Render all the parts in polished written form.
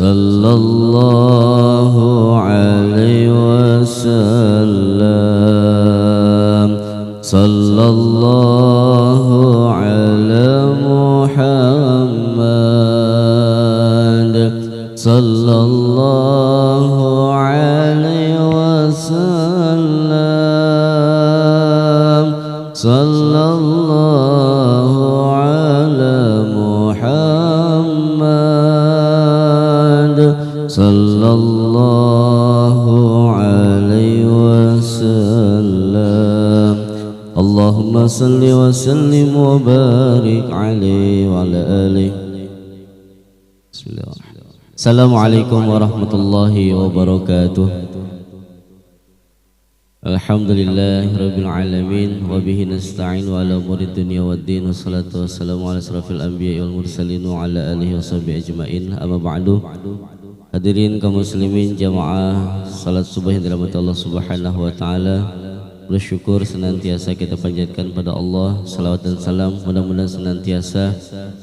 sallallahu alaihi wasallam. Sallallahu ala Muhammad. Sallallahu alaihi wasallam. Sallallahu ala Muhammad. Sallallahu alaihi wasallam. Allahumma salli wa sallim wa barik alaihi wa ala alihi. Bismillahirrahmanirrahim. Assalamualaikum warahmatullahi wabarakatuh. Alhamdulillahi rabbil alamin wa bihi nasta'in wa ala umuri dunya waddin. Wassalatu wassalamu ala asrafil anbiya'i wal mursalin wa ala alihi wa sahbihi ajma'in. Amma ba'du. Hadirin kaum muslimin jamaah salat subuh yang dirahmati Allah Subhanahu wa taala. Bersyukur senantiasa kita panjatkan pada Allah, salawat dan salam mudah-mudahan senantiasa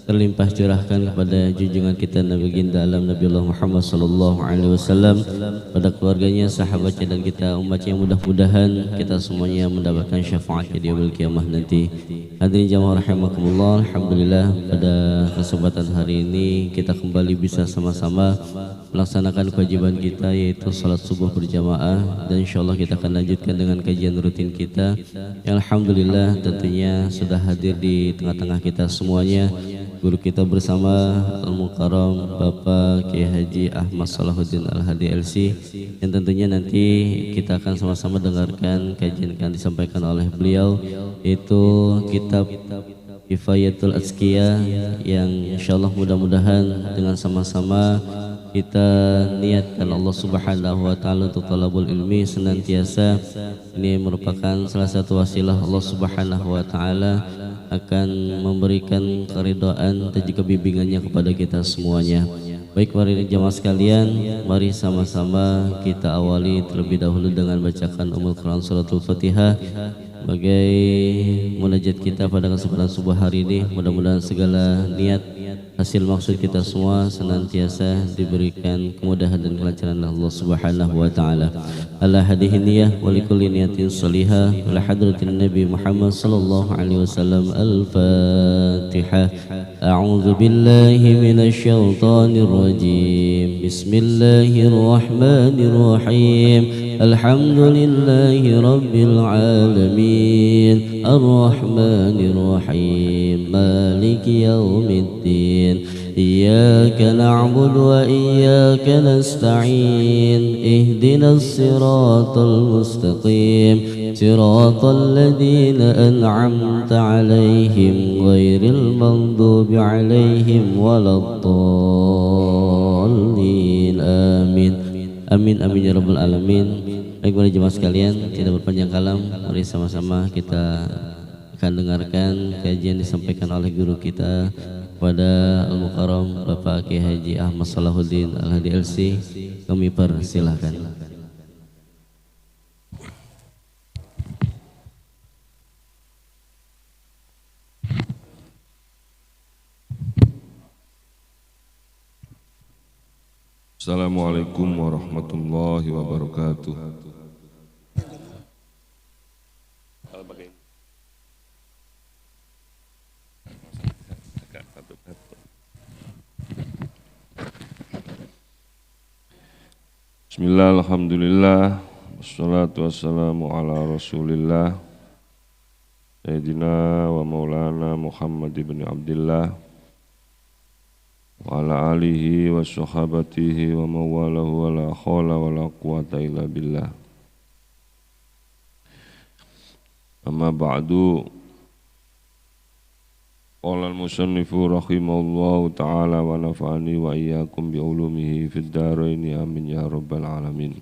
terlimpah curahkan kepada junjungan kita Nabi Baginda alam Nabi Allah Muhammad sallallahu alaihi wasallam, pada keluarganya, sahabatnya dan kita umatnya. Mudah-mudahan kita semuanya mendapatkan syafaatnya di yaumil qiyamah nanti. Hadirin jamaah rahimakumullah, alhamdulillah pada kesempatan hari ini kita kembali bisa sama-sama melaksanakan kewajiban kita, yaitu salat subuh berjamaah, dan insyaallah kita akan lanjutkan dengan kajian rutin kita yang alhamdulillah tentunya sudah hadir di tengah-tengah kita semuanya. Guru kita bersama Al-Mukarram Bapak Kiai Haji Ahmad Salahuddin Al-Hadi LC, yang tentunya nanti kita akan sama-sama dengarkan kajian yang disampaikan oleh beliau, yaitu kitab Kifayatul Azkiya, yang insyaallah mudah-mudahan dengan sama-sama kita niatkan Allah Subhanahu wa taala untuk talabul ilmi senantiasa. Ini merupakan salah satu wasilah Allah Subhanahu wa taala akan memberikan keridhaan dan juga bimbingannya kepada kita semuanya. Baik, mari jamaah sekalian, mari sama-sama kita awali terlebih dahulu dengan bacakan Ummul Quran Suratul Fatihah sebagai munajat kita pada kesempatan subuh hari ini. Mudah-mudahan segala niat, hasil maksud kita semua senantiasa diberikan kemudahan dan kelancaran Allah Subhanahu wa taala. Ala hadhihi niyyah wa likulli niyatin shalihah ala hadratin Nabi Muhammad sallallahu alaihi wasallam. Al-Fatihah. A'udzu billahi minasy syaithanir rajim. Bismillahirrahmanirrahim. Alhamdulillahi rabbil alamin. Ar-Rahmanir Rahim. Maliki yaumiddin. Iyyaka na'budu wa iyyaka nasta'in. Ihdinas siratal mustaqim. Siratal ladzina an'amta 'alaihim ghairil maghdubi 'alaihim waladdallin. Amin. Amin amin ya rabbal alamin. Baik, mari jemaah sekalian, tidak berpanjang kalam, mari sama-sama kita akan dengarkan kajian disampaikan oleh guru kita pada Al-Mukarram Bapak Kiai Haji Ahmad Salahuddin Al-Hadi LC. Kami persilahkan. Assalamualaikum warahmatullahi wabarakatuh. Bismillah, alhamdulillah, wassalatu wassalamu ala rasulillah Sayyidina wa maulana Muhammad ibn Abdillah wa ala alihi wa sahabatihi wa mawalahu wa la khawla wa la quwata illa billah. Amma ba'du. Qala al-musannifu rahimahullahu ta'ala wa nafa'ani wa iyyakum bi ulumihi fid dharaini amin ya rabbal alamin.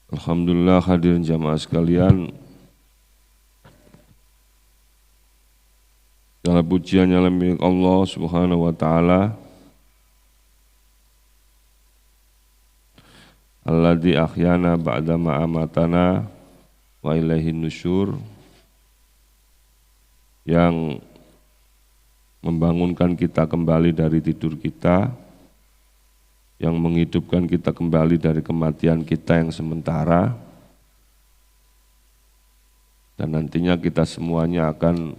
Alhamdulillah, hadirin jamaah sekalian, segala pujian yang milik Allah Subhanahu wa taala, alladzi ahyana ba'da ma amatana wa ilaihin nusyur, yang membangunkan kita kembali dari tidur kita, yang menghidupkan kita kembali dari kematian kita yang sementara, dan nantinya kita semuanya akan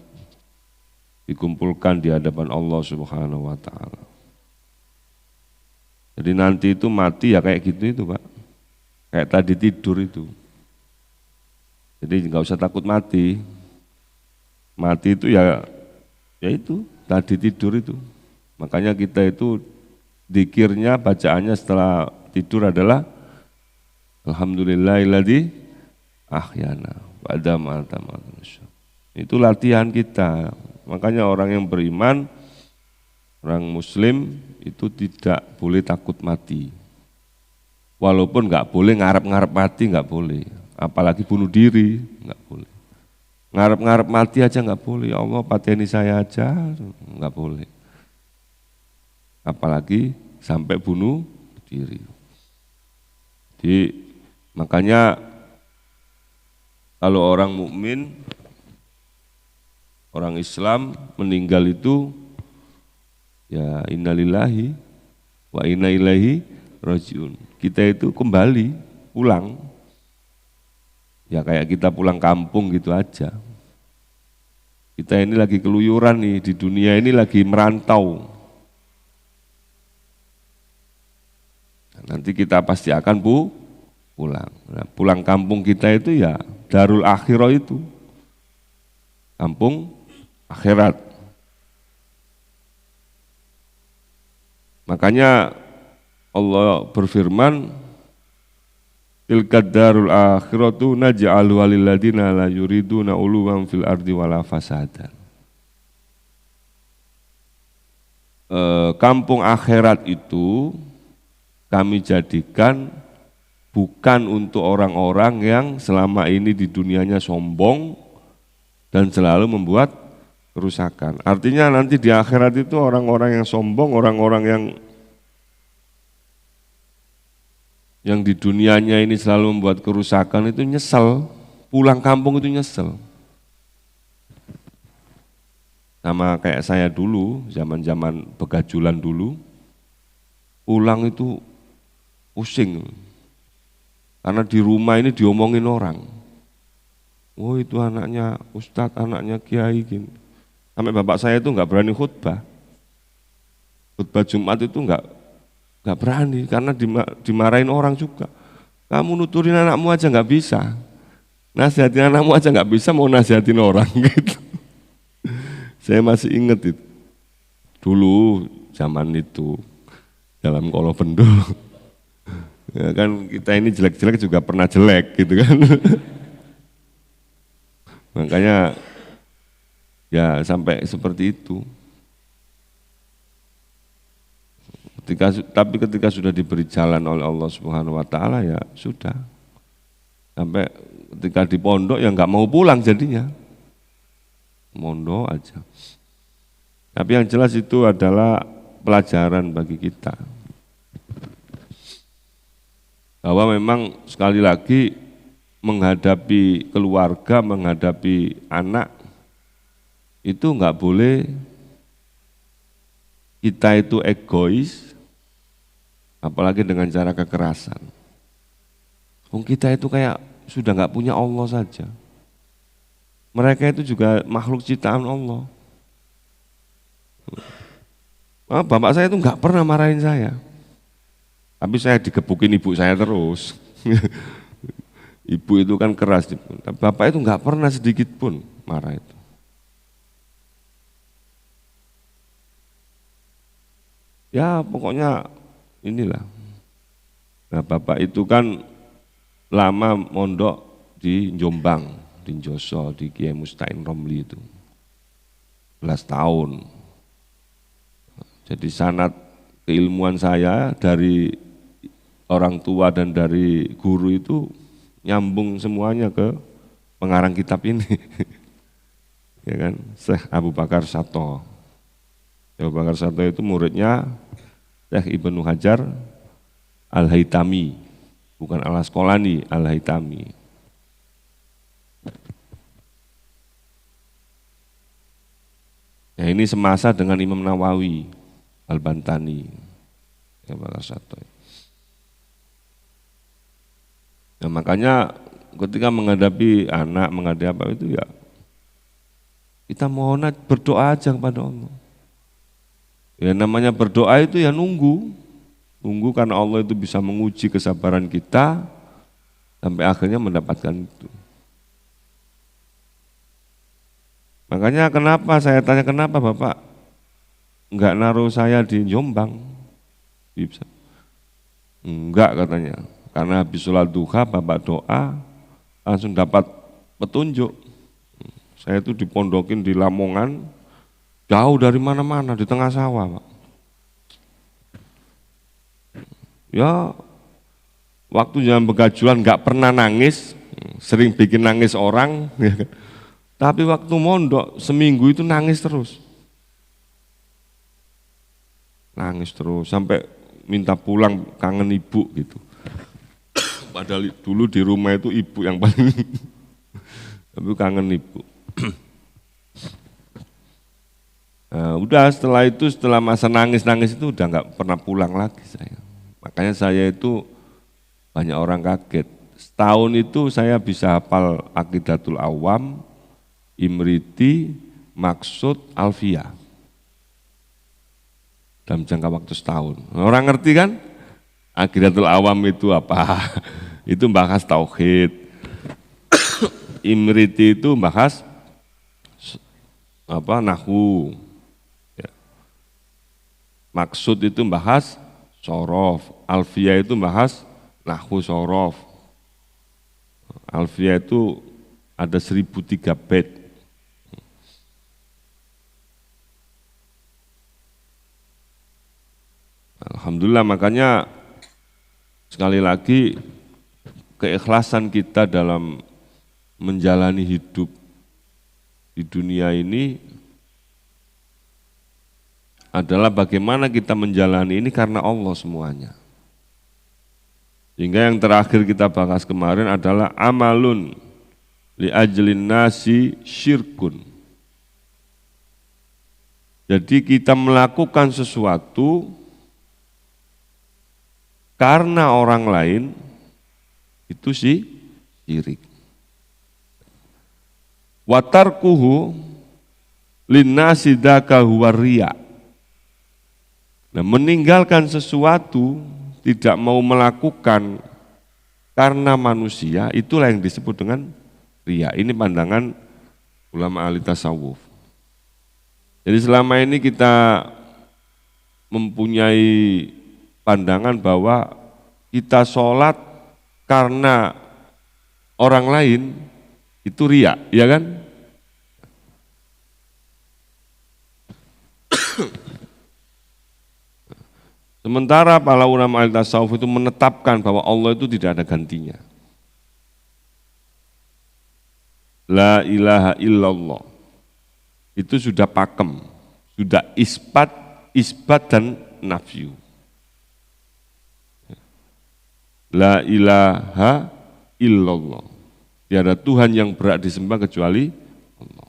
dikumpulkan di hadapan Allah Subhanahu wa Ta'ala. Jadi nanti itu mati ya kayak gitu itu Pak, kayak tadi tidur itu. Jadi nggak usah takut mati. Mati itu ya itu tadi tidur itu. Makanya kita itu dzikirnya, bacaannya setelah tidur adalah Alhamdulillahilladzi ahyana ba'da ma atamana. Itu latihan kita. Makanya orang yang beriman, orang muslim itu tidak boleh takut mati. Walaupun nggak boleh ngarep-ngarep mati, nggak boleh. Apalagi bunuh diri, nggak boleh. Ngarep-ngarep mati aja nggak boleh. Ya Allah pateni saya aja, nggak boleh. Apalagi sampai bunuh diri. Jadi makanya kalau orang mukmin, orang Islam meninggal itu ya innalillahi wa inna ilaihi rajiun. Kita itu kembali pulang. Ya kayak kita pulang kampung gitu aja. Kita ini lagi keluyuran nih di dunia ini, lagi merantau. Nanti kita pasti akan pulang. Nah, pulang kampung kita itu ya darul akhirah itu. Kampung akhirat. Makanya Allah berfirman, tilkad darul akhiratu naj'alu lil ladina la yuriduna uluwan fil ardi wala fasadan. Kampung akhirat itu kami jadikan bukan untuk orang-orang yang selama ini di dunianya sombong dan selalu membuat kerusakan. Artinya nanti di akhirat itu orang-orang yang sombong, orang-orang yang di dunianya ini selalu membuat kerusakan itu nyesel, pulang kampung itu nyesel. Sama kayak saya dulu, zaman-zaman begajulan dulu, pulang itu pusing. Karena di rumah ini diomongin orang. Oh itu anaknya ustadz, anaknya kiai gini. Sampai bapak saya itu nggak berani khutbah. Khutbah Jumat itu nggak berani karena dimarahin orang juga. Kamu nuturin anakmu aja nggak bisa, nasihatin anakmu aja nggak bisa, mau nasihatin orang gitu. Saya masih inget itu. Dulu zaman itu dalam Kolopendo. Ya kan kita ini jelek-jelek juga pernah jelek gitu kan. Makanya ya sampai seperti itu. Tapi ketika sudah diberi jalan oleh Allah Subhanahu wa Ta'ala ya sudah. Sampai ketika di pondok ya nggak mau pulang jadinya. Mondok aja. Tapi yang jelas itu adalah pelajaran bagi kita. Bahwa memang sekali lagi menghadapi keluarga, menghadapi anak, itu enggak boleh kita itu egois, apalagi dengan cara kekerasan. Kita itu kayak sudah enggak punya Allah saja. Mereka itu juga makhluk ciptaan Allah. Bapak saya itu enggak pernah marahin saya. Tapi saya digebukin ibu saya terus. Ibu itu kan keras. Tapi bapak itu enggak pernah sedikit pun marah itu. Ya pokoknya inilah. Nah bapak itu kan lama mondok di Jombang, di Joso, di Kiai Mustain Romli itu. 11 tahun. Jadi sanad keilmuan saya dari orang tua dan dari guru itu nyambung semuanya ke pengarang kitab ini. Ya kan, Syekh Abu Bakar Sato. Abu Bakar Sato itu muridnya Syekh Ibnu Hajar Al-Haytami, bukan Al-Asqalani, Al-Haytami. Nah, ini semasa dengan Imam Nawawi Al-Bantani. Ya, satu. Nah, makanya ketika menghadapi anak, menghadapi apa itu ya kita mohon berdoa aja kepada Allah. Ya namanya berdoa itu ya nunggu karena Allah itu bisa menguji kesabaran kita sampai akhirnya mendapatkan itu. Makanya kenapa saya tanya kenapa Bapak enggak naruh saya di Jombang? Bisa. Enggak katanya, karena habis sholat duha Bapak doa langsung dapat petunjuk. Saya itu dipondokin di Lamongan, jauh dari mana-mana, di tengah sawah Pak. Ya, waktu zaman begajulan nggak pernah nangis, sering bikin nangis orang, tapi waktu mondok seminggu itu nangis terus, sampai minta pulang, kangen ibu gitu. Padahal dulu di rumah itu ibu yang paling, tapi kangen ibu. Nah, udah setelah masa nangis itu udah nggak pernah pulang lagi saya. Makanya saya itu banyak orang kaget. Setahun itu saya bisa hafal Aqidatul Awam, Imriti, Maksud, Alfiyah. Dalam jangka waktu setahun. Orang ngerti kan? Aqidatul Awam itu apa? Itu bahas tauhid. Imriti itu bahas nahwu. Ya. Maksud itu bahas sorof. Alfiyah itu bahas nahwu sorof. Alfiyah itu ada 1003 bait. Alhamdulillah, makanya sekali lagi keikhlasan kita dalam menjalani hidup di dunia ini adalah bagaimana kita menjalani ini karena Allah semuanya. Sehingga yang terakhir kita bahas kemarin adalah amalun li ajlin nasi syirkun. Jadi kita melakukan sesuatu karena orang lain itu syirik. Watarkuhu linnasi daka huwa riya. Nah, meninggalkan sesuatu, tidak mau melakukan karena manusia, itulah yang disebut dengan riya. Ini pandangan ulama ahli tasawuf. Jadi selama ini kita mempunyai pandangan bahwa kita sholat karena orang lain, itu riya, ya kan? Sementara para ulama al-tasawuf itu menetapkan bahwa Allah itu tidak ada gantinya. La ilaha illallah. Itu sudah pakem, sudah isbat dan nafyu. La ilaha illallah. Tiada Tuhan yang berhak disembah kecuali Allah.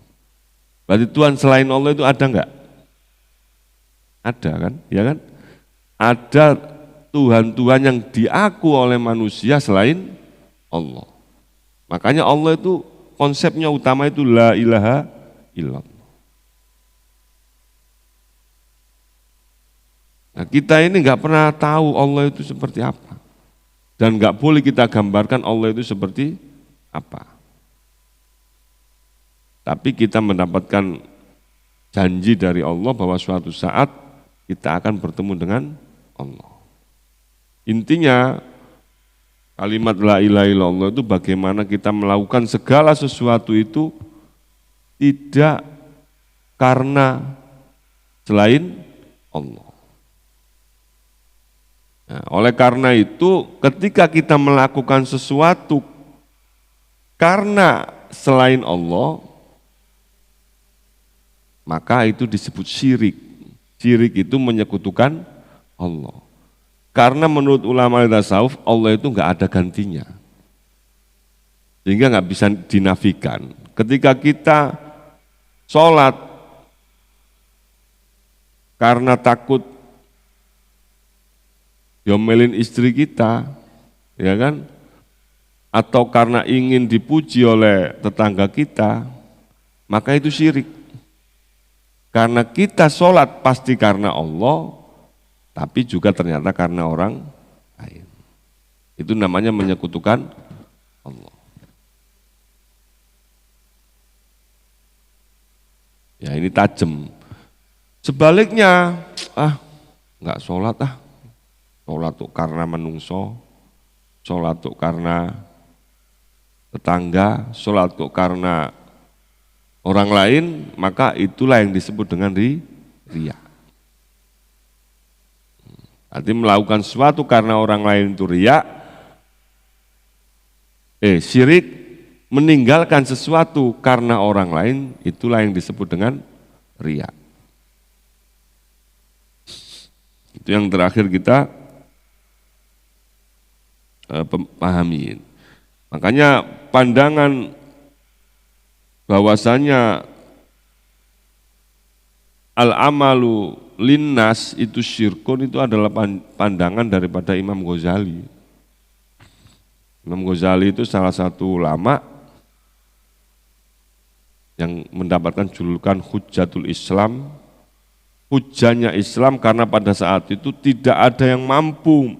Berarti Tuhan selain Allah itu ada enggak? Ada kan? Ya kan? Ada Tuhan-Tuhan yang diaku oleh manusia selain Allah. Makanya Allah itu konsepnya utama itu la ilaha illallah. Nah, kita ini enggak pernah tahu Allah itu seperti apa. Dan enggak boleh kita gambarkan Allah itu seperti apa. Tapi kita mendapatkan janji dari Allah bahwa suatu saat kita akan bertemu dengan Allah. Intinya kalimat la ilaha illallah itu bagaimana kita melakukan segala sesuatu itu tidak karena selain Allah. Nah, oleh karena itu ketika kita melakukan sesuatu karena selain Allah, maka itu disebut syirik. Syirik itu menyekutukan Allah. Karena menurut ulama tasawuf Allah itu enggak ada gantinya. Sehingga enggak bisa dinafikan. Ketika kita sholat karena takut diomelin istri kita, ya kan? Atau karena ingin dipuji oleh tetangga kita, maka itu syirik. Karena kita sholat pasti karena Allah, tapi juga ternyata karena orang lain. Itu namanya menyekutukan Allah. Ya ini tajam. Sebaliknya, enggak sholat sholat tuh karena menungso, sholat tuh karena tetangga, sholat tuh karena orang lain, maka itulah yang disebut dengan riya. Arti melakukan sesuatu karena orang lain itu riya, syirik, meninggalkan sesuatu karena orang lain, itulah yang disebut dengan riya. Itu yang terakhir kita pahami. Makanya pandangan bahwasanya al-amalu linnas itu syirkun itu adalah pandangan daripada Imam Ghazali. Imam Ghazali itu salah satu ulama yang mendapatkan julukan Hujjatul Islam. Hujjahnya Islam karena pada saat itu tidak ada yang mampu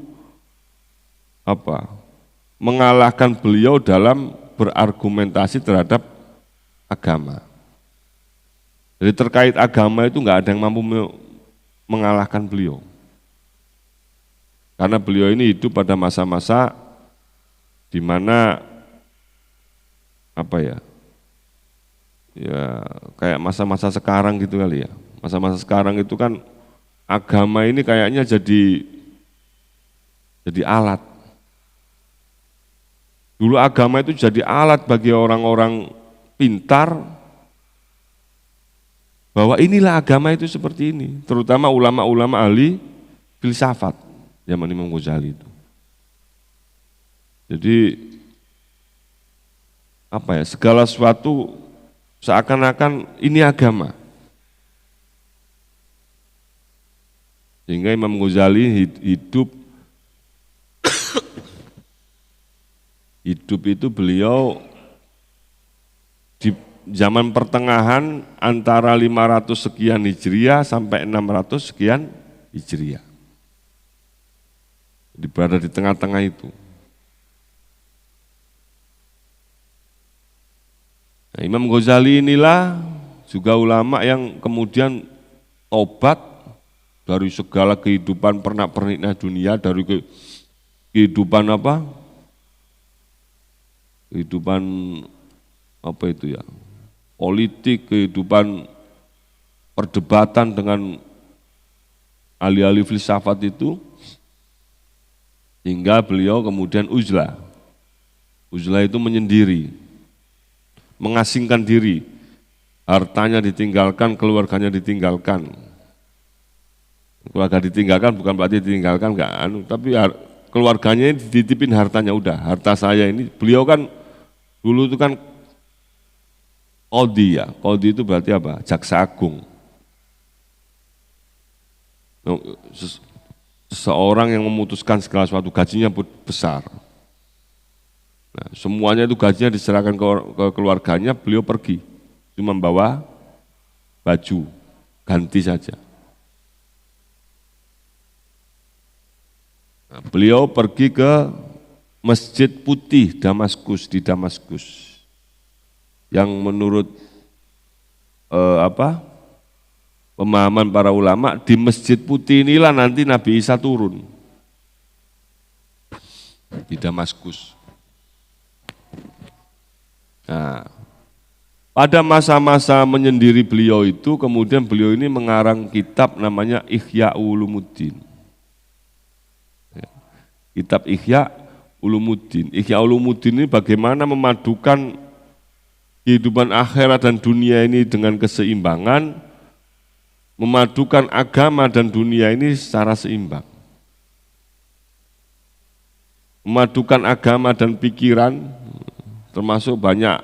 mengalahkan beliau dalam berargumentasi terhadap agama. Jadi terkait agama itu enggak ada yang mampu mengalahkan beliau. Karena beliau ini hidup pada masa-masa di mana kayak masa-masa sekarang gitu kali ya. Masa-masa sekarang itu kan agama ini kayaknya jadi alat. Dulu agama itu jadi alat bagi orang-orang pintar bahwa inilah agama itu seperti ini, terutama ulama-ulama ahli filsafat zaman Imam Ghazali itu. Jadi segala sesuatu seakan-akan ini agama. Sehingga Imam Ghazali hidup itu beliau di zaman pertengahan antara 500 sekian Hijriah sampai 600 sekian Hijriah. Jadi berada di tengah-tengah itu. Nah, Imam Ghazali inilah juga ulama yang kemudian tobat dari segala kehidupan pernak-perniknya dunia, dari kehidupan kehidupan politik, kehidupan perdebatan dengan ahli-ahli filsafat itu, hingga beliau kemudian uzlah. Uzlah itu menyendiri, mengasingkan diri, hartanya ditinggalkan, keluarganya ditinggalkan. Keluarga ditinggalkan bukan berarti ditinggalkan tapi keluarganya dititipin hartanya, udah harta saya ini. Beliau kan dulu itu kan qadhi ya, qadhi itu berarti jaksa agung. Seseorang yang memutuskan segala sesuatu, gajinya besar. Nah, semuanya itu gajinya diserahkan ke keluarganya, beliau pergi, cuma membawa baju, ganti saja. Nah, beliau pergi ke Masjid Putih Damaskus, di Damaskus, yang menurut pemahaman para ulama, di Masjid Putih inilah nanti Nabi Isa turun di Damaskus. Nah, pada masa-masa menyendiri beliau itu, kemudian beliau ini mengarang kitab namanya Ihya Ulumuddin. Kitab Ihya Ulumuddin. Ihya Ulumuddin ini bagaimana memadukan kehidupan akhirat dan dunia ini dengan keseimbangan, memadukan agama dan dunia ini secara seimbang. Memadukan agama dan pikiran, termasuk banyak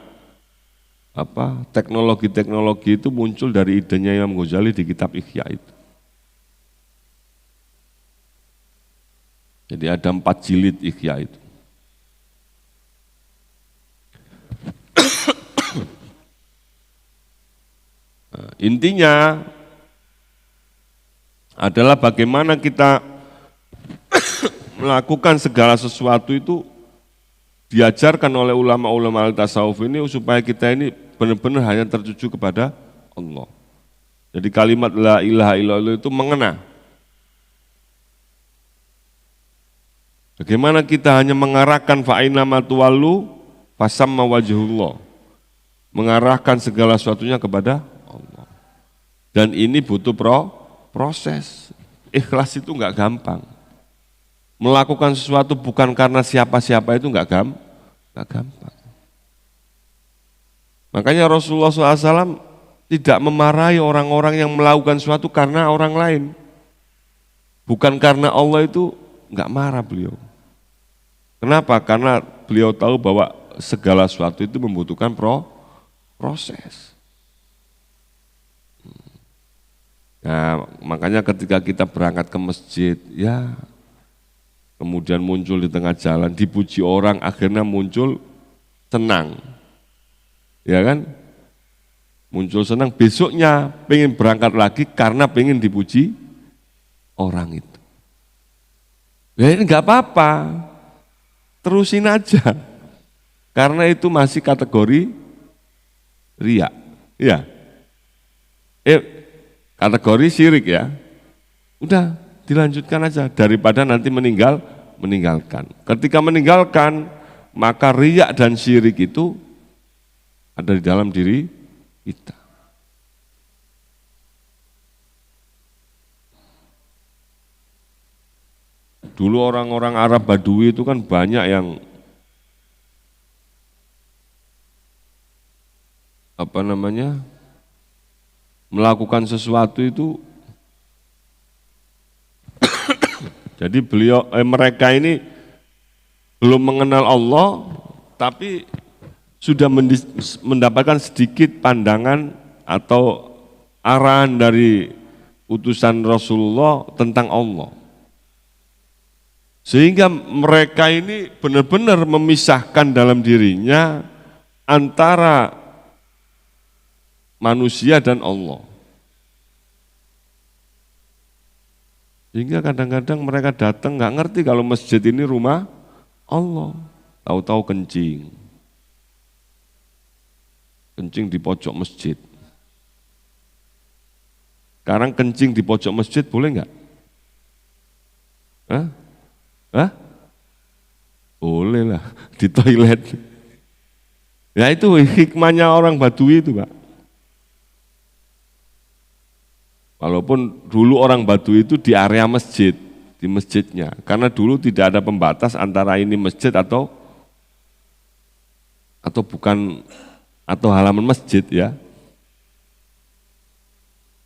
teknologi-teknologi itu muncul dari idenya Imam Ghazali di kitab Ihya itu. Jadi ada 4 jilid Ihya itu. Nah, intinya adalah bagaimana kita melakukan segala sesuatu itu diajarkan oleh ulama-ulama al-tasawuf ini supaya kita ini benar-benar hanya tertuju kepada Allah. Jadi kalimat la ilaha illallah itu mengena. Bagaimana kita hanya mengarahkan fa'inna ma tuwallu fasamma wajhullah. Mengarahkan segala sesuatunya kepada Allah. Dan ini butuh proses. Ikhlas itu enggak gampang. Melakukan sesuatu bukan karena siapa-siapa itu enggak gampang. Makanya Rasulullah SAW tidak memarahi orang-orang yang melakukan sesuatu karena orang lain. Bukan karena Allah itu enggak marah beliau. Kenapa? Karena beliau tahu bahwa segala sesuatu itu membutuhkan proses. Nah, makanya ketika kita berangkat ke masjid, ya kemudian muncul di tengah jalan, dipuji orang, akhirnya muncul senang. Ya kan? Muncul senang, besoknya pengen berangkat lagi karena pengen dipuji orang itu. Ya ini enggak apa-apa. Terusin aja, karena itu masih kategori riya, ya, kategori syirik ya. Udah dilanjutkan aja daripada nanti meninggalkan. Ketika meninggalkan, maka riya dan syirik itu ada di dalam diri kita. Dulu orang-orang Arab Badui itu kan banyak yang melakukan sesuatu itu. Jadi mereka ini belum mengenal Allah, tapi sudah mendapatkan sedikit pandangan atau arahan dari utusan Rasulullah tentang Allah. Sehingga mereka ini benar-benar memisahkan dalam dirinya antara manusia dan Allah. Sehingga kadang-kadang mereka datang nggak ngerti kalau masjid ini rumah Allah. Tahu-tahu kencing. Kencing di pojok masjid. Sekarang kencing di pojok masjid boleh nggak? Hah? Boleh lah, di toilet. Ya itu hikmahnya orang Badui itu Pak. Walaupun dulu orang Badui itu di area masjid, di masjidnya. Karena dulu tidak ada pembatas antara ini masjid atau bukan, atau halaman masjid ya.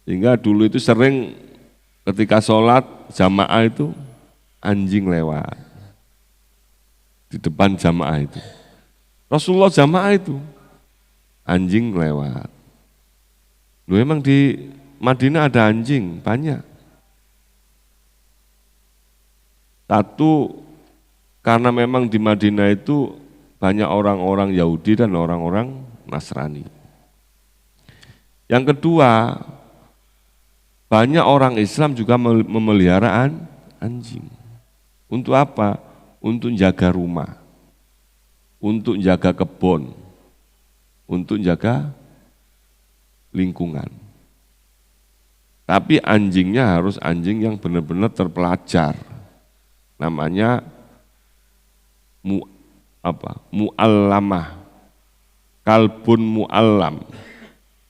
Sehingga dulu itu sering ketika sholat jamaah itu anjing lewat di depan jamaah itu. Rasulullah jamaah itu anjing lewat. Lu emang di Madinah ada anjing banyak. Satu, karena memang di Madinah itu banyak orang-orang Yahudi dan orang-orang Nasrani. Yang kedua, banyak orang Islam juga memelihara anjing. Untuk apa? Untuk jaga rumah, untuk jaga kebun, untuk jaga lingkungan. Tapi anjingnya harus anjing yang benar-benar terpelajar. Namanya mu'allamah, kalbun mu'allam.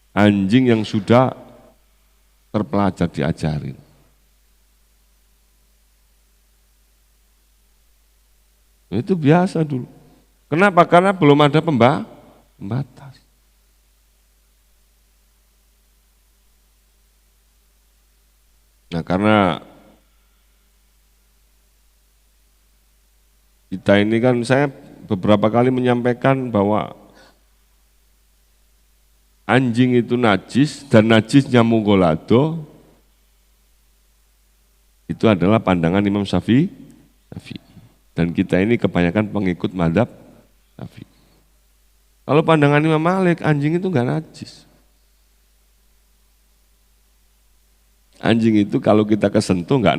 Anjing yang sudah terpelajar, diajarin. Itu biasa dulu. Kenapa? Karena belum ada pembatas. Nah, karena kita ini kan, saya beberapa kali menyampaikan bahwa anjing itu najis dan najisnya munggolado itu adalah pandangan Imam Syafi'i. Syafi'i. Dan kita ini kebanyakan pengikut mazhab Syafi'i. Kalau pandangan Imam Malik, anjing itu enggak najis. Anjing itu kalau kita kesentuh enggak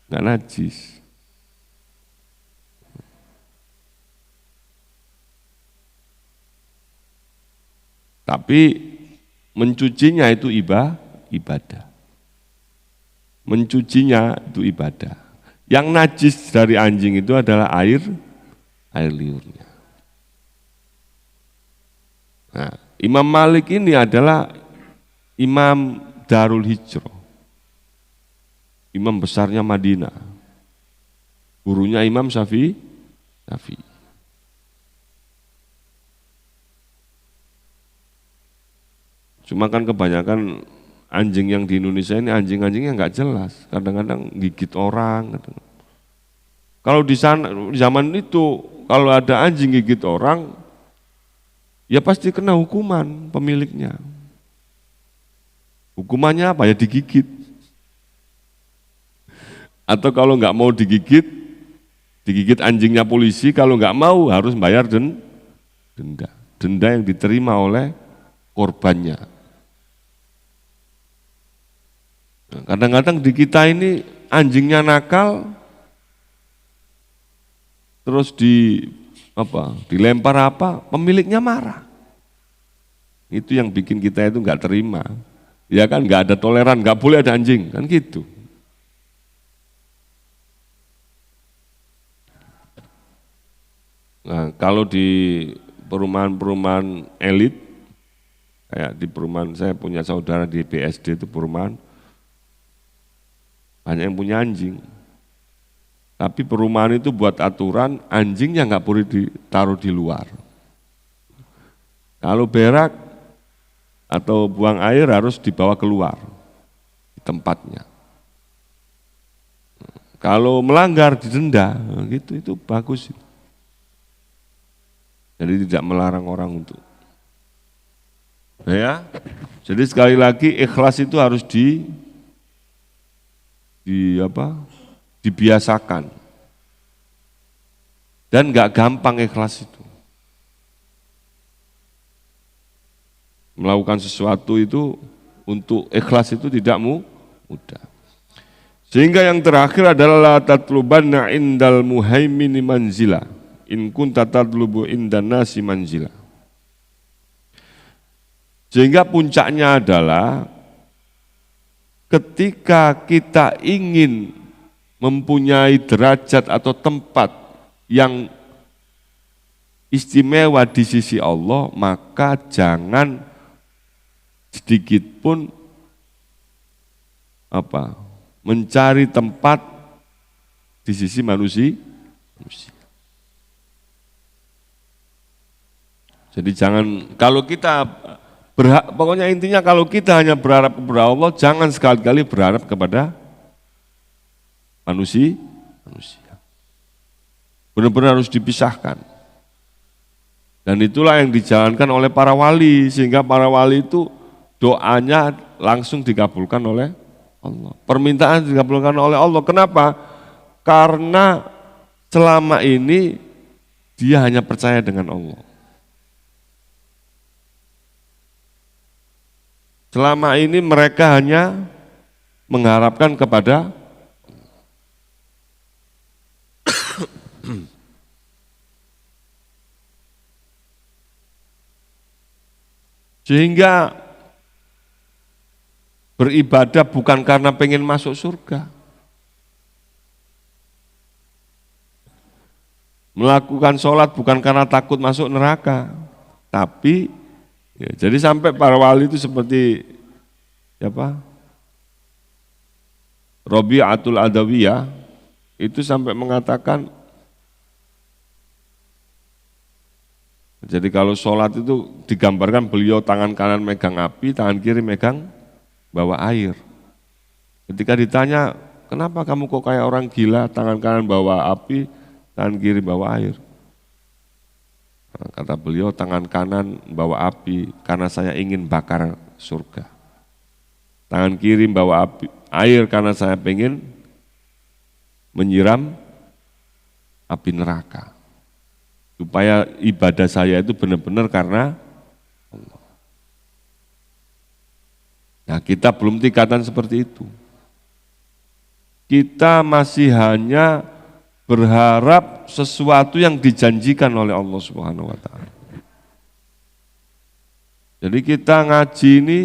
najis. Tapi mencucinya itu ibadah. Mencucinya itu ibadah. Yang najis dari anjing itu adalah air liurnya. Nah, Imam Malik ini adalah Imam Darul Hijrah. Imam besarnya Madinah. Gurunya Imam Syafi'i. Cuma kan kebanyakan anjing yang di Indonesia ini anjing-anjingnya nggak jelas. Kadang-kadang gigit orang. Kalau di sana zaman itu kalau ada anjing gigit orang, ya pasti kena hukuman pemiliknya. Hukumannya apa? Ya digigit. Atau kalau nggak mau digigit anjingnya polisi, kalau nggak mau harus bayar denda. Denda yang diterima oleh korbannya. Kadang-kadang di kita ini anjingnya nakal, terus dilempar apa, pemiliknya marah. Itu yang bikin kita itu nggak terima. Ya kan, nggak ada toleran, nggak boleh ada anjing, kan gitu. Nah, kalau di perumahan-perumahan elit, kayak di perumahan saya punya saudara di BSD itu perumahan, banyak yang punya anjing. Tapi perumahan itu buat aturan anjingnya nggak boleh ditaruh di luar. Kalau berak atau buang air harus dibawa keluar di tempatnya. Kalau melanggar didenda, gitu itu bagus. Jadi tidak melarang orang untuk. Ya. Jadi sekali lagi ikhlas itu harus dibiasakan. Dan enggak gampang ikhlas itu. Melakukan sesuatu itu untuk ikhlas itu tidak mudah. Sehingga yang terakhir adalah la tatlubanna indal muhaimini manzila in kunta tatlubu indan nasi manzila. Sehingga puncaknya adalah ketika kita ingin mempunyai derajat atau tempat yang istimewa di sisi Allah, maka jangan sedikit pun mencari tempat di sisi manusia. Jadi jangan, kalau kita pokoknya intinya kalau kita hanya berharap kepada Allah, jangan sekali-kali berharap kepada manusia. Benar-benar harus dipisahkan. Dan itulah yang dijalankan oleh para wali, sehingga para wali itu doanya langsung dikabulkan oleh Allah. Permintaan dikabulkan oleh Allah. Kenapa? Karena selama ini dia hanya percaya dengan Allah. Selama ini mereka hanya mengharapkan kepada sehingga beribadah bukan karena pengen masuk surga. Melakukan sholat bukan karena takut masuk neraka. Tapi ya, jadi sampai para wali itu seperti siapa? Rabi'atul Adawiyah itu sampai mengatakan, jadi kalau sholat itu digambarkan beliau tangan kanan megang api, tangan kiri megang bawa air. Ketika ditanya, kenapa kamu kok kayak orang gila, tangan kanan bawa api, tangan kiri bawa air? Nah, kata beliau, tangan kanan bawa api karena saya ingin bakar surga. Tangan kiri bawa api, air karena saya ingin menyiram api neraka. Supaya ibadah saya itu benar-benar karena Allah. Nah, kita belum tingkatan seperti itu. Kita masih hanya berharap sesuatu yang dijanjikan oleh Allah Subhanahu wa taala. Jadi kita ngaji ini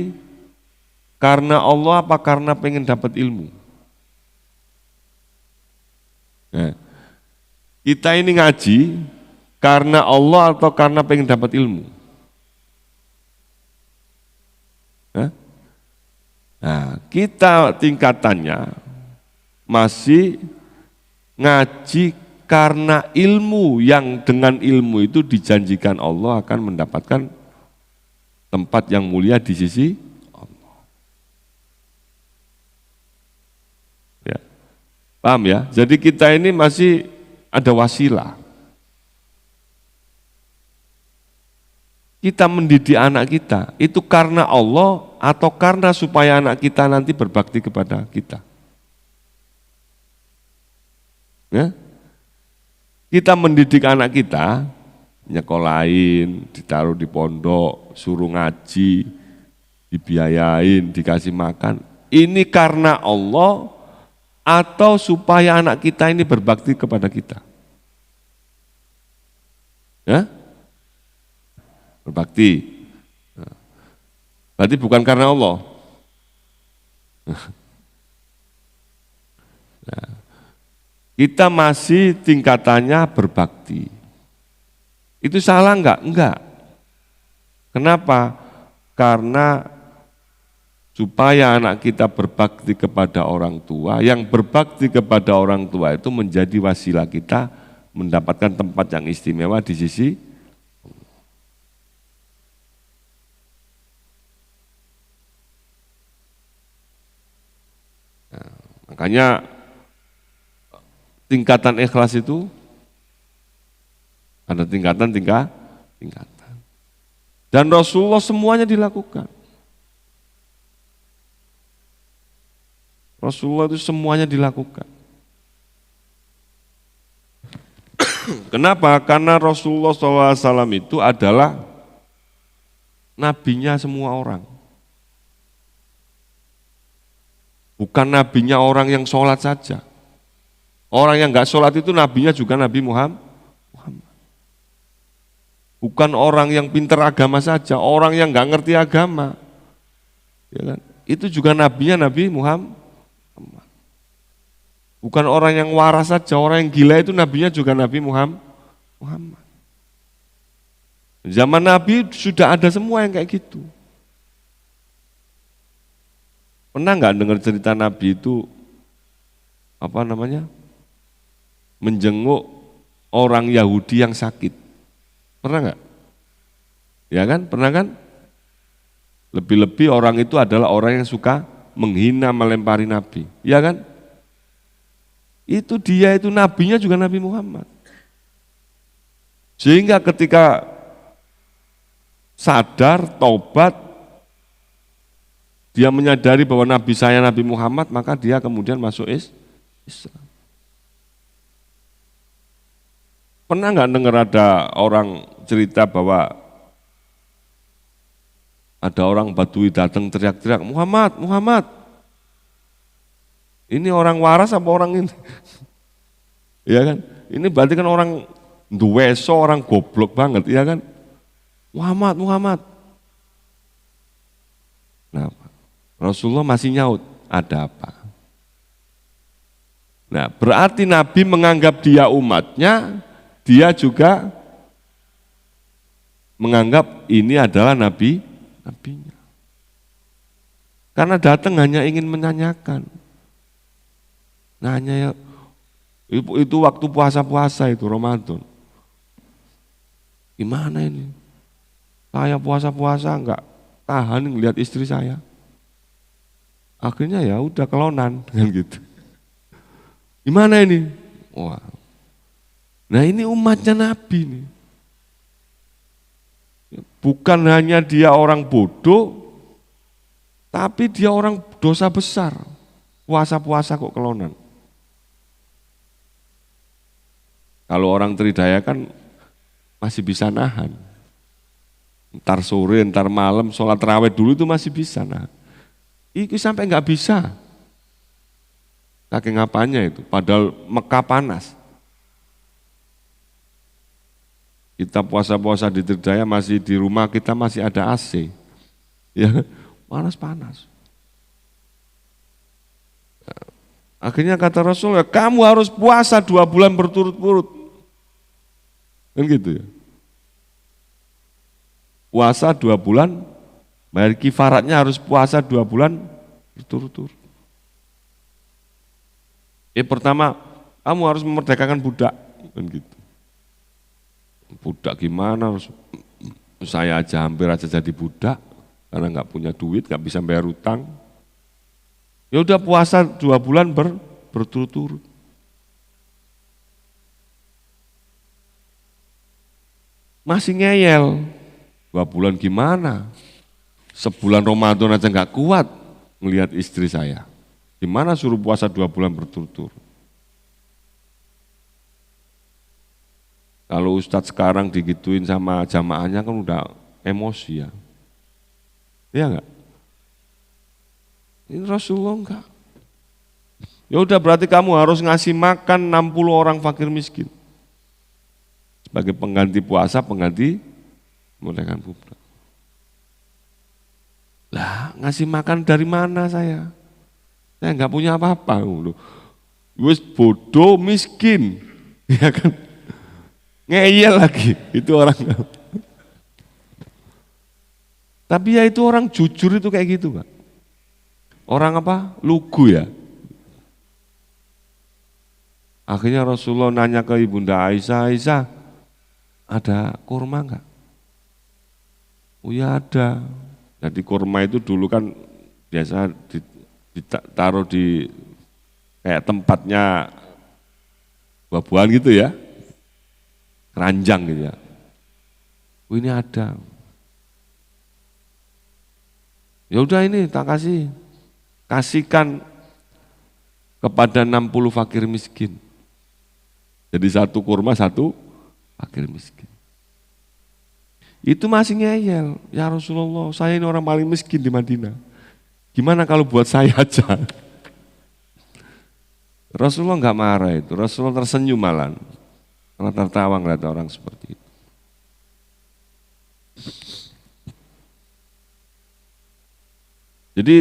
karena Allah apa karena pengen dapat ilmu? Nah, kita ini ngaji karena Allah atau karena pengen dapat ilmu? Nah, kita tingkatannya masih ngaji karena ilmu, yang dengan ilmu itu dijanjikan Allah akan mendapatkan tempat yang mulia di sisi Allah. Ya. Paham ya? Jadi kita ini masih ada wasilah. Kita mendidik anak kita, itu karena Allah atau karena supaya anak kita nanti berbakti kepada kita. Ya? Kita mendidik anak kita, nyekolahin, ditaruh di pondok, suruh ngaji, dibiayain, dikasih makan. Ini karena Allah atau supaya anak kita ini berbakti kepada kita? Ya? Berbakti. Berarti bukan karena Allah. Nah, kita masih tingkatannya berbakti. Itu salah enggak? Enggak. Kenapa? Karena supaya anak kita berbakti kepada orang tua, yang berbakti kepada orang tua itu menjadi wasilah kita mendapatkan tempat yang istimewa di sisi Allah. Makanya tingkatan ikhlas itu ada tingkatan. Dan Rasulullah semuanya dilakukan. Rasulullah itu semuanya dilakukan. Kenapa? Karena Rasulullah SAW itu adalah nabinya semua orang. Bukan nabinya orang yang sholat saja. Orang yang enggak sholat itu nabinya juga Nabi Muhammad. Bukan orang yang pintar agama saja, orang yang enggak ngerti agama. Ya kan? Itu juga nabinya Nabi Muhammad. Bukan orang yang waras saja, orang yang gila itu nabinya juga Nabi Muhammad. Zaman Nabi sudah ada semua yang kayak gitu. Pernah enggak dengar cerita Nabi itu menjenguk orang Yahudi yang sakit? Pernah enggak? Ya kan? Pernah kan? Lebih-lebih orang itu adalah orang yang suka menghina, melempari Nabi. Ya kan? Itu dia itu nabinya juga Nabi Muhammad. Sehingga ketika sadar, taubat, dia menyadari bahwa Nabi saya Nabi Muhammad, maka dia kemudian masuk Islam. Pernah nggak dengar ada orang cerita bahwa ada orang Badui datang teriak-teriak, Muhammad, Muhammad. Ini orang waras apa orang ini? Ya kan? Ini berarti kan orang duweso, orang goblok banget, ya kan? Muhammad, Muhammad. Nah, Rasulullah masih nyaut, ada apa? Nah, berarti Nabi menganggap dia umatnya, dia juga menganggap ini adalah nabinya. Karena datang hanya ingin menanyakan. Nanya ya, itu waktu puasa-puasa itu Ramadan. Gimana ini? Saya puasa-puasa enggak tahan ngelihat istri saya. Akhirnya ya udah kelonan kan gitu. Gimana ini? Wah. Nah ini umatnya Nabi nih. Bukan hanya dia orang bodoh, tapi dia orang dosa besar. Puasa-puasa kok kelonan. Kalau orang Tridaya kan masih bisa nahan. Ntar sore, ntar malam, sholat raweh dulu itu masih bisa. Nah, itu sampai nggak bisa. Saking apanya itu, padahal Mekah panas. Kita puasa-puasa di Tridaya masih di rumah kita masih ada AC. Ya, panas-panas. Akhirnya kata Rasul, ya, kamu harus puasa 2 bulan berturut-turut. Kan gitu ya. Puasa 2 bulan, bayar kifaratnya harus puasa 2 bulan berturut-turut. Pertama, kamu harus memerdekakan budak. Kan gitu. Budak gimana? Saya aja hampir aja jadi budak, karena nggak punya duit, nggak bisa bayar utang. Ya udah puasa 2 bulan berturut-turut. Masih ngeyel. 2 bulan gimana? Sebulan Ramadan aja nggak kuat melihat istri saya. Gimana suruh puasa 2 bulan berturut-turut? Kalau Ustadz sekarang digituin sama jamaahnya kan udah emosi ya. Iya enggak? Ini Rasulullah enggak. Ya udah berarti kamu harus ngasih makan 60 orang fakir miskin. Sebagai pengganti puasa, pengganti memerdekakan budak. Lah, ngasih makan dari mana saya? Saya enggak punya apa-apa. Wis bodoh miskin. Ya kan? Ngeyel lagi itu orang. Tapi ya itu orang jujur itu kayak gitu, Pak. Orang apa? Lugu ya. Akhirnya Rasulullah nanya ke Ibunda Aisyah, Aisyah, ada kurma enggak? Oh ya ada. Jadi kurma itu dulu kan biasa ditaruh di kayak tempatnya buah-buahan gitu ya. Keranjang gitu ya. Oh ini ada. Ya udah ini tak kasih. Kasihkan kepada 60 fakir miskin. Jadi 1 kurma 1 fakir miskin. Itu masih ngeyel. Ya Rasulullah, saya ini orang paling miskin di Madinah. Gimana kalau buat saya aja? Rasulullah enggak marah itu. Rasulullah tersenyum malah. Karena tertawa ngeliat orang seperti itu. Jadi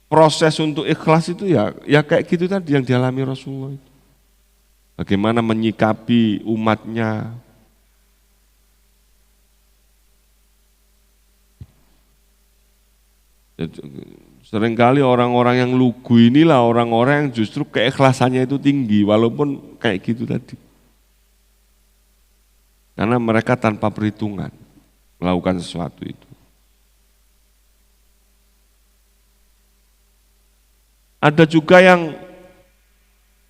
proses untuk ikhlas itu ya kayak gitu tadi yang dialami Rasulullah itu. Bagaimana menyikapi umatnya. Seringkali orang-orang yang lugu inilah orang-orang yang justru keikhlasannya itu tinggi walaupun kayak gitu tadi. Karena mereka tanpa perhitungan melakukan sesuatu itu. Ada juga yang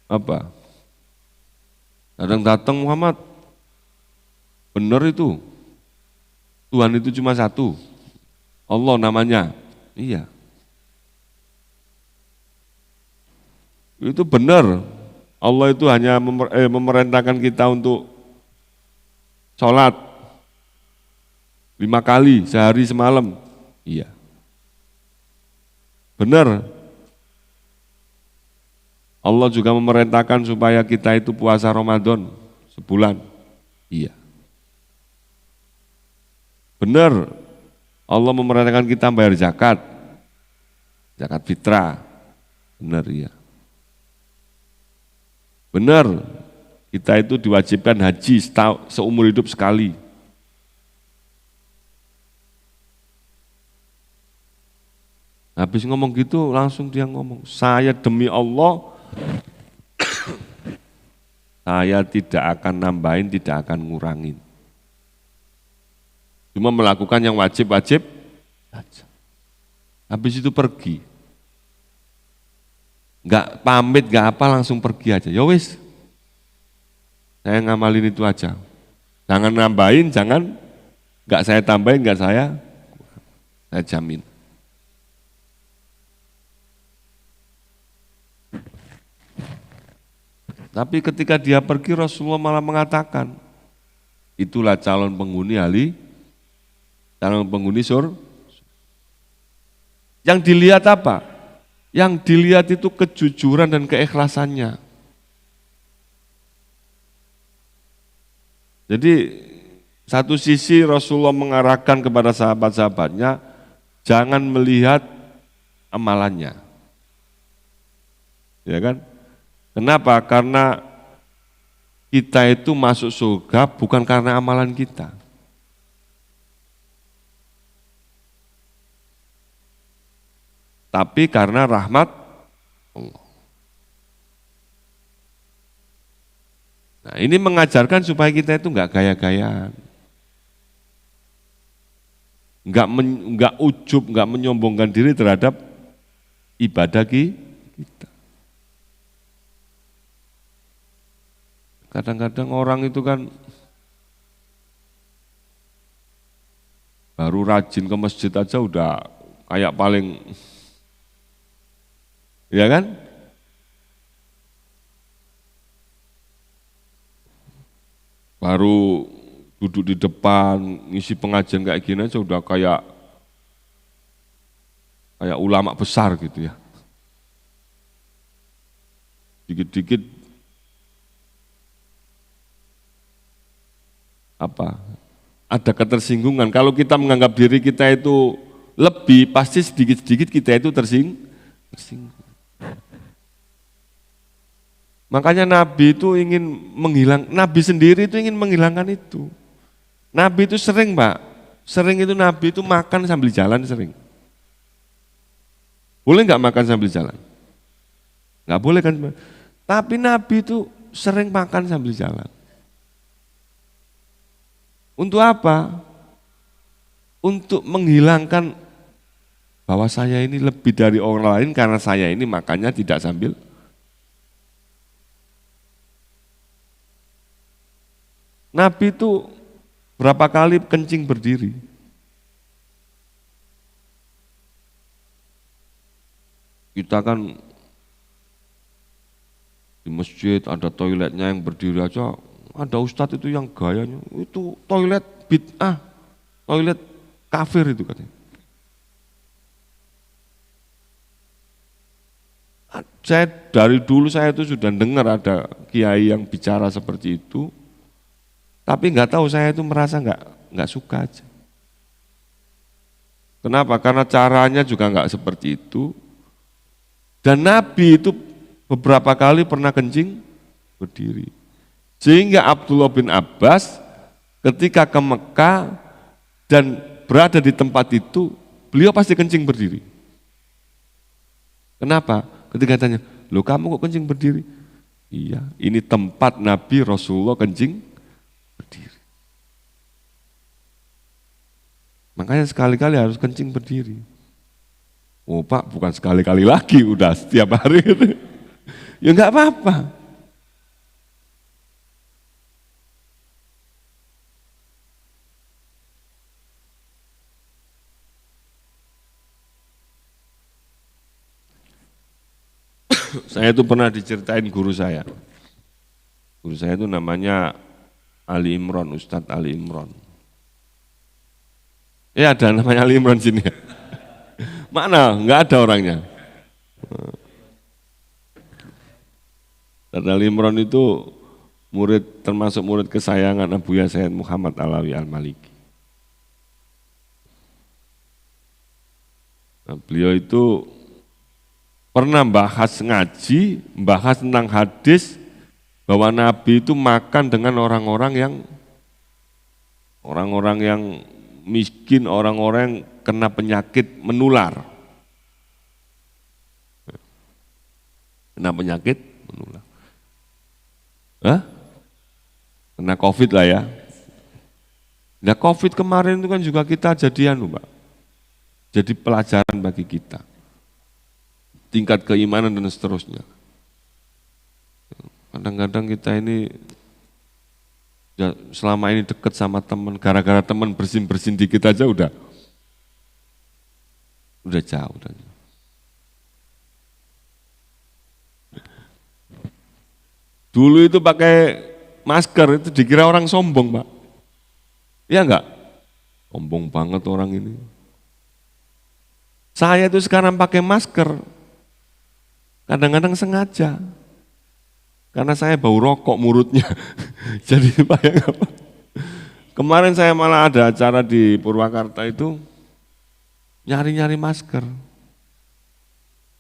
apa? Datang Muhammad, benar itu. Tuhan itu cuma satu. Allah namanya. Iya. Itu benar. Allah itu hanya memerintahkan kita untuk sholat 5 kali sehari semalam. Iya. Benar. Allah juga memerintahkan supaya kita itu puasa Ramadan sebulan. Iya. Benar. Allah memerintahkan kita bayar zakat. Zakat fitrah. Benar ya. Benar. Kita itu diwajibkan haji seumur hidup sekali. Habis ngomong gitu langsung dia ngomong, saya demi Allah, saya tidak akan nambahin, tidak akan ngurangin. Cuma melakukan yang wajib-wajib saja. Habis itu pergi. Enggak pamit, enggak apa, langsung pergi aja. Ya wis. Saya ngamalin itu aja. Jangan nambahin, jangan enggak saya tambahin, enggak saya jamin. Tapi ketika dia pergi Rasulullah malah mengatakan, itulah calon penghuni calon penghuni surga. Yang dilihat apa? Yang dilihat itu kejujuran dan keikhlasannya. Jadi satu sisi Rasulullah mengarahkan kepada sahabat-sahabatnya, jangan melihat amalannya. Ya kan? Kenapa? Karena kita itu masuk surga bukan karena amalan kita. Tapi karena rahmat Allah. Nah, ini mengajarkan supaya kita itu enggak gaya-gayaan. Enggak ujub, enggak menyombongkan diri terhadap ibadah kita. Kadang-kadang orang itu kan baru rajin ke masjid aja udah kayak paling, ya kan? Baru duduk di depan ngisi pengajian kayak gini aja udah kayak ulama besar gitu ya. Dikit-dikit ada ketersinggungan. Kalau kita menganggap diri kita itu lebih, pasti sedikit-sedikit kita itu tersinggung. Makanya Nabi itu Nabi sendiri itu ingin menghilangkan itu. Nabi itu sering, Pak. Nabi itu makan sambil jalan sering. Boleh nggak makan sambil jalan? Nggak boleh kan? Tapi Nabi itu sering makan sambil jalan. Untuk apa? Untuk menghilangkan bahwa saya ini lebih dari orang lain karena saya ini makannya tidak sambil. Nabi itu berapa kali kencing berdiri? Kita kan di masjid ada toiletnya yang berdiri aja, ada ustadz itu yang gayanya, itu toilet bid'ah, toilet kafir itu katanya. Dari dulu saya itu sudah dengar ada kiai yang bicara seperti itu, tapi nggak tahu, saya itu merasa nggak suka aja. Kenapa? Karena caranya juga nggak seperti itu. Dan Nabi itu beberapa kali pernah kencing berdiri. Sehingga Abdullah bin Abbas ketika ke Mekah dan berada di tempat itu, beliau pasti kencing berdiri. Kenapa? Ketika tanya, loh kamu kok kencing berdiri? Iya, ini tempat Nabi Rasulullah kencing berdiri. Makanya sekali-kali harus kencing berdiri. Oh Pak, bukan sekali-kali lagi, udah setiap hari. Ya enggak apa-apa. Saya itu pernah diceritain guru saya. Guru saya itu namanya Ali Imron, Ustadz Ali Imron. Ya ada namanya Ali Imron sini. Mana? Enggak ada orangnya. Ustadz Ali Imron itu termasuk murid kesayangan Abuya Sayyid Muhammad Alawi Al-Maliki. Nah, beliau itu pernah bahas ngaji, bahas tentang hadis bahwa Nabi itu makan dengan orang-orang yang miskin, orang-orang yang kena penyakit menular. Kena penyakit menular. Kena COVID lah ya. Nah COVID kemarin itu kan juga kita jadian, Pak. Jadi pelajaran bagi kita. Tingkat keimanan dan seterusnya. Kadang-kadang kita ini ya, selama ini dekat sama teman, gara-gara teman bersin-bersin dikit aja udah jauh. Dulu itu pakai masker itu dikira orang sombong, Pak. Iya enggak? Sombong banget orang ini. Saya itu sekarang pakai masker, kadang-kadang sengaja. Karena saya bau rokok mulutnya. Jadi bayang apa? Kemarin saya malah ada acara di Purwakarta itu nyari-nyari masker.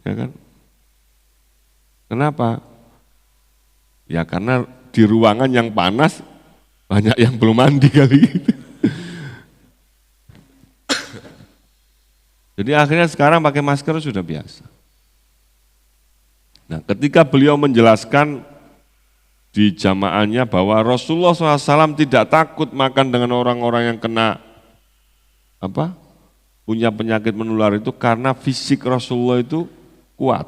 Ya kan? Kenapa? Ya karena di ruangan yang panas banyak yang belum mandi kali gitu. Jadi akhirnya sekarang pakai masker sudah biasa. Nah, ketika beliau menjelaskan di jamaahnya bahwa Rasulullah SAW tidak takut makan dengan orang-orang yang kena punya penyakit menular itu karena fisik Rasulullah itu kuat.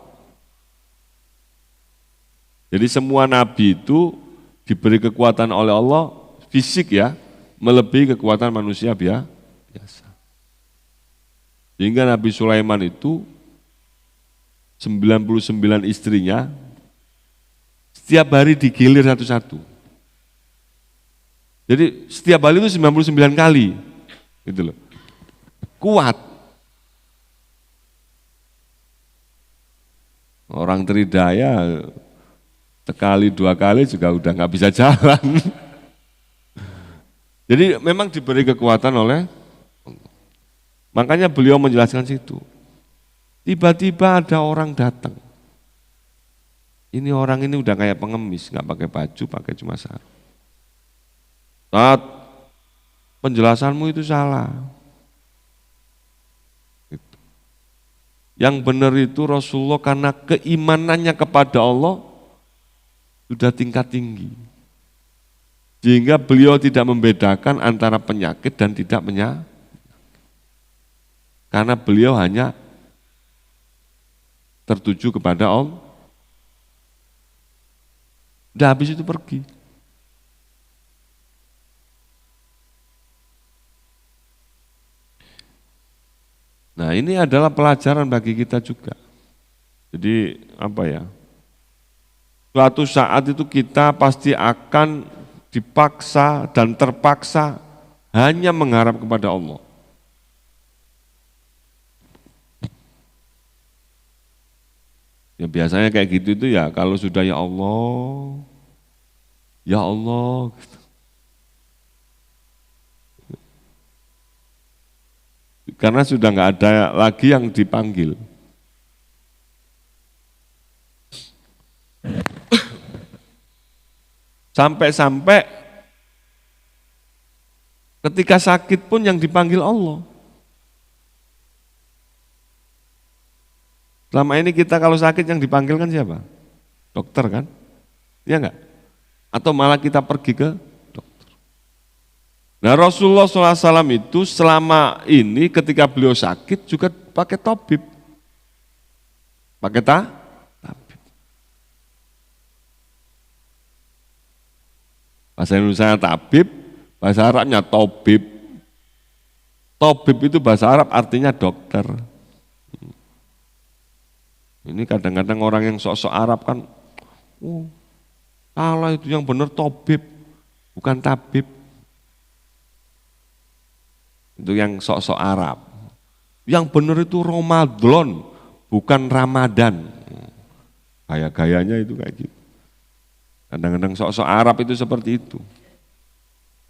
Jadi semua nabi itu diberi kekuatan oleh Allah fisik ya, melebihi kekuatan manusia biasa. Sehingga Nabi Sulaiman itu 99 istrinya setiap hari digilir satu-satu. Jadi setiap hari itu 99 kali. Gitu loh. Kuat. Orang Tridaya sekali dua kali juga udah nggak bisa jalan. Jadi memang diberi kekuatan oleh Allah. Makanya beliau menjelaskan situ. Tiba-tiba ada orang datang. Ini orang ini udah kayak pengemis, nggak pakai baju, pakai cuma sarung. Saat penjelasanmu itu salah. Gitu. Yang benar itu Rasulullah karena keimanannya kepada Allah sudah tingkat tinggi. Sehingga beliau tidak membedakan antara penyakit dan tidak penyakit. Karena beliau hanya tertuju kepada Allah. Udah habis itu pergi. Nah ini adalah pelajaran bagi kita juga. Jadi suatu saat itu kita pasti akan dipaksa dan terpaksa hanya mengharap kepada Allah. Ya biasanya kayak gitu itu ya kalau sudah ya Allah, gitu. Karena sudah nggak ada lagi yang dipanggil. Sampai-sampai ketika sakit pun yang dipanggil Allah. Selama ini kita kalau sakit yang dipanggil kan siapa? Dokter kan? Iya enggak? Atau malah kita pergi ke dokter. Nah Rasulullah SAW itu selama ini ketika beliau sakit juga pakai tabib. Pakai tabib. Bahasa Indonesia tabib, bahasa Arabnya tabib. Tabib itu bahasa Arab artinya dokter. Ini kadang-kadang orang yang sok-sok Arab kan, salah itu yang benar tabib, bukan tabib. Itu yang sok-sok Arab. Yang benar itu Ramadan, bukan Ramadan. Gaya-gayanya itu kayak gitu. Kadang-kadang sok-sok Arab itu seperti itu.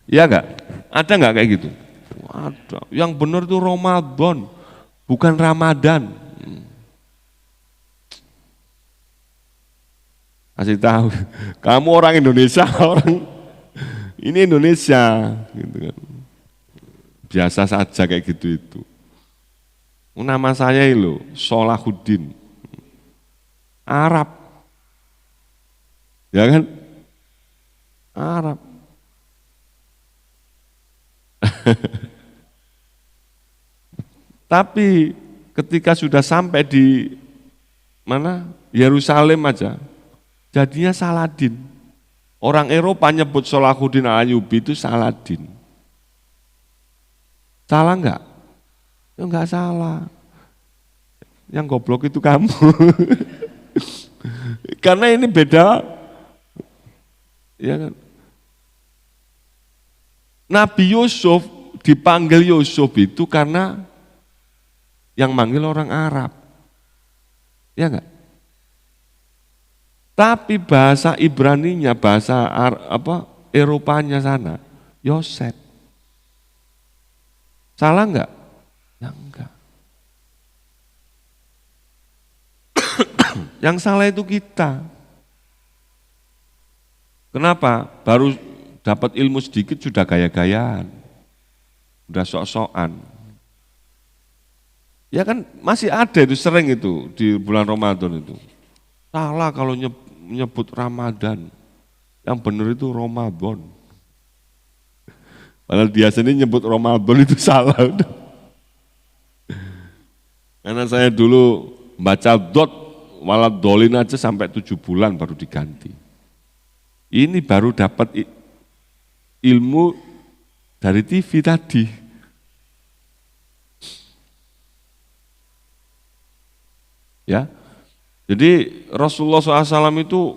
Iya enggak? Ada enggak kayak gitu? Ada. Yang benar itu Ramadan, bukan Ramadan. Kasih tahu, kamu orang Indonesia, ini Indonesia, gitu kan. Biasa saja kayak gitu itu. Nama saya itu Solahuddin, Arab, ya kan? Arab. Tapi ketika sudah sampai di mana Yerusalem aja, jadinya Saladin. Orang Eropa nyebut Salahuddin Ayyubi itu Saladin. Salah enggak? Ya enggak salah. Yang goblok itu kamu. Karena ini Ya kan? Nabi Yusuf dipanggil Yusuf itu karena yang manggil orang Arab. Ya enggak? Tapi bahasa Ibraninya, bahasa Eropanya sana, Yosef. Salah enggak? Ya enggak. Yang salah itu kita. Kenapa? Baru dapat ilmu sedikit sudah gaya-gayaan, sudah sok-sokan. Ya kan masih ada itu, sering itu di bulan Ramadan itu. Salah kalau nyebut Ramadan, yang benar itu Ramadan. Padahal biasanya nyebut Ramadan itu salah. Karena saya dulu baca walad dolin aja sampai 7 bulan baru diganti. Ini baru dapat ilmu dari TV tadi. Ya, jadi Rasulullah SAW itu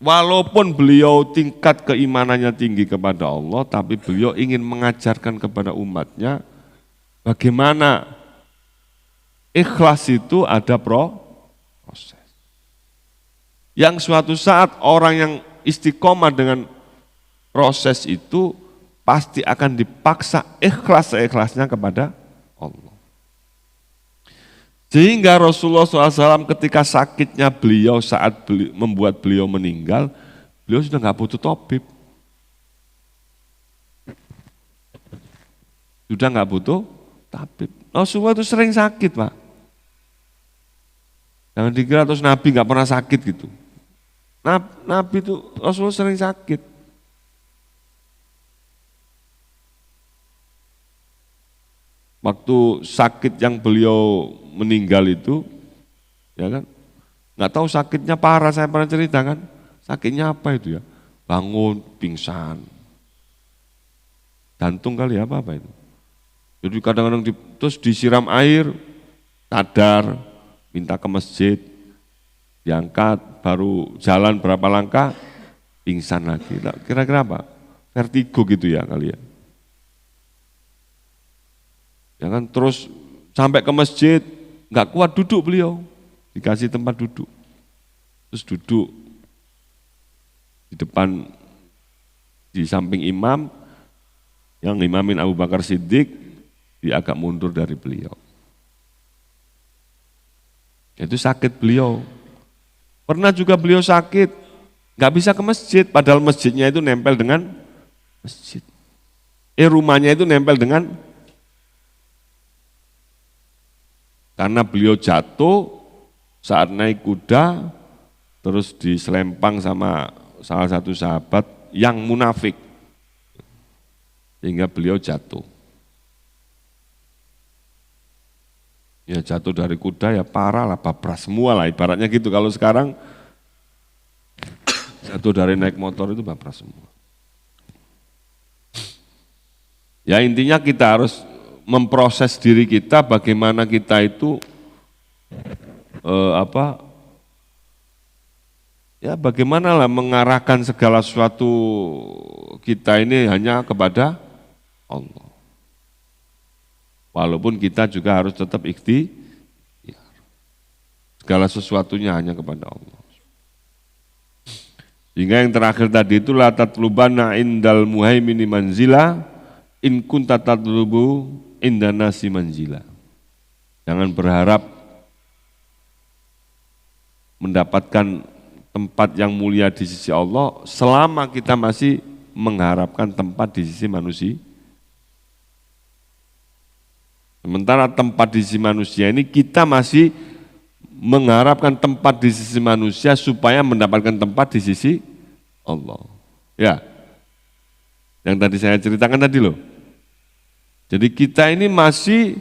walaupun beliau tingkat keimanannya tinggi kepada Allah, tapi beliau ingin mengajarkan kepada umatnya bagaimana ikhlas itu ada proses. Yang suatu saat orang yang istiqomah dengan proses itu pasti akan dipaksa ikhlas-seikhlasnya kepada Allah. Sehingga Rasulullah SAW ketika sakitnya beliau saat membuat beliau meninggal, beliau sudah nggak butuh tabib. Sudah nggak butuh tabib. Rasulullah itu sering sakit, Pak. Jangan dikira terus Nabi nggak pernah sakit gitu. Nabi itu Rasulullah sering sakit. Waktu sakit yang beliau meninggal itu, ya kan, nggak tahu sakitnya parah, saya pernah cerita kan, sakitnya apa itu ya, bangun, pingsan, jantung kali ya, apa itu. Jadi kadang-kadang terus disiram air, sadar, minta ke masjid, diangkat, baru jalan berapa langkah, pingsan lagi. Nah, kira-kira apa? Vertigo gitu ya kali ya. Ya kan, terus sampai ke masjid, nggak kuat duduk beliau, dikasih tempat duduk. Terus duduk di depan, di samping imam, yang imamin Abu Bakar Siddiq, dia agak mundur dari beliau. Itu sakit beliau. Pernah juga beliau sakit, nggak bisa ke masjid, padahal masjidnya itu nempel dengan masjid. Rumahnya itu nempel dengan, karena beliau jatuh saat naik kuda, terus diselempang sama salah satu sahabat yang munafik, sehingga beliau jatuh. Ya jatuh dari kuda ya parah lah, babras semua lah ibaratnya gitu. Kalau sekarang jatuh dari naik motor itu babras semua. Ya intinya kita harus memproses diri kita bagaimana kita itu bagaimana lah mengarahkan segala sesuatu kita ini hanya kepada Allah. Walaupun kita juga harus tetap ikhtiar. Segala sesuatunya hanya kepada Allah. Sehingga yang terakhir tadi itu la tatlubana indal muhaimini manzila in kunta tatlubu indanasi manzila. Jangan berharap mendapatkan tempat yang mulia di sisi Allah selama kita masih mengharapkan tempat di sisi manusia. Sementara tempat di sisi manusia ini kita masih mengharapkan tempat di sisi manusia supaya mendapatkan tempat di sisi Allah. Ya, yang tadi saya ceritakan tadi loh. Jadi kita ini masih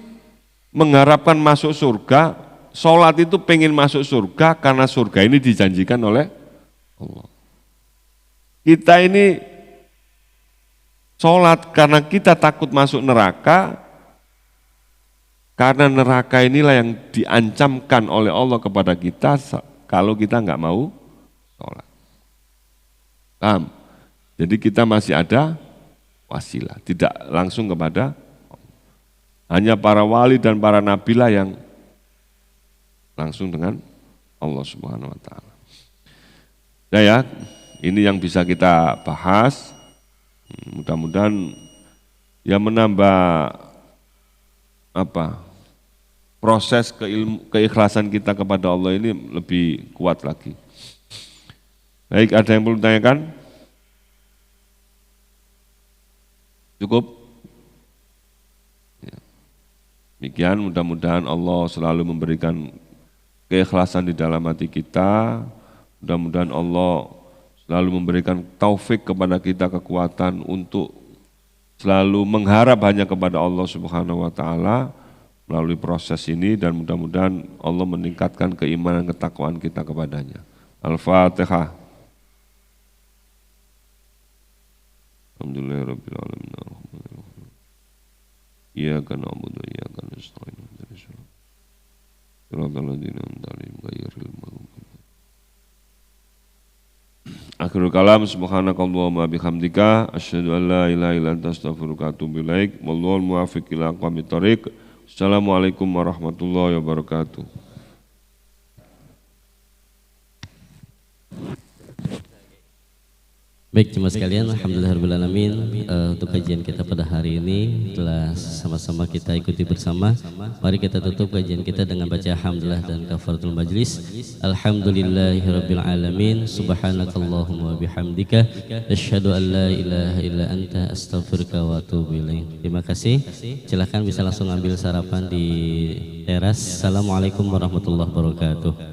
mengharapkan masuk surga, sholat itu pengen masuk surga karena surga ini dijanjikan oleh Allah. Kita ini sholat karena kita takut masuk neraka, karena neraka inilah yang diancamkan oleh Allah kepada kita kalau kita nggak mau sholat. Paham? Jadi kita masih ada wasilah, tidak langsung kepada Allah. Hanya para wali dan para nabilah yang langsung dengan Allah Subhanahu wa taala. Nah ya, ini yang bisa kita bahas. Mudah-mudahan ya menambah proses keikhlasan kita kepada Allah ini lebih kuat lagi. Baik, ada yang perlu ditanyakan? Cukup? Ya. Demikian, mudah-mudahan Allah selalu memberikan keikhlasan di dalam hati kita. Mudah-mudahan Allah selalu memberikan taufik kepada kita, kekuatan untuk selalu mengharap hanya kepada Allah Subhanahu wa taala melalui proses ini, dan mudah-mudahan Allah meningkatkan keimanan ketakwaan kita kepadanya. Al-Fatihah. Alhamdulillahirabbil alamin. Iyyaka na'budu wa iyyaka nasta'in. Shiratal ladzina an'amta 'alaihim ghairil maghdubi 'alaihim. Akhirul kalam, subhanakallahumma bihamdika asyhadu an la ilaha illa anta astaghfiruka wa atubu ilaik. Wallahul muwaffiq ila aqwamit thoriq. Assalamualaikum warahmatullahi wabarakatuh. Baik jemaah sekalian, alhamdulillahirrahmanirrahim. Untuk kajian kita pada hari ini telah sama-sama kita ikuti bersama. Mari kita tutup kajian kita dengan baca hamdalah dan kafaratul majlis. Alhamdulillahirabbil alamin. Subhanakallahumma bihamdika asyhadu an la ilaha illa anta astaghfiruka wa atubu ilaik. Terima kasih. Silakan bisa langsung ambil sarapan di teras. Assalamualaikum warahmatullahi wabarakatuh.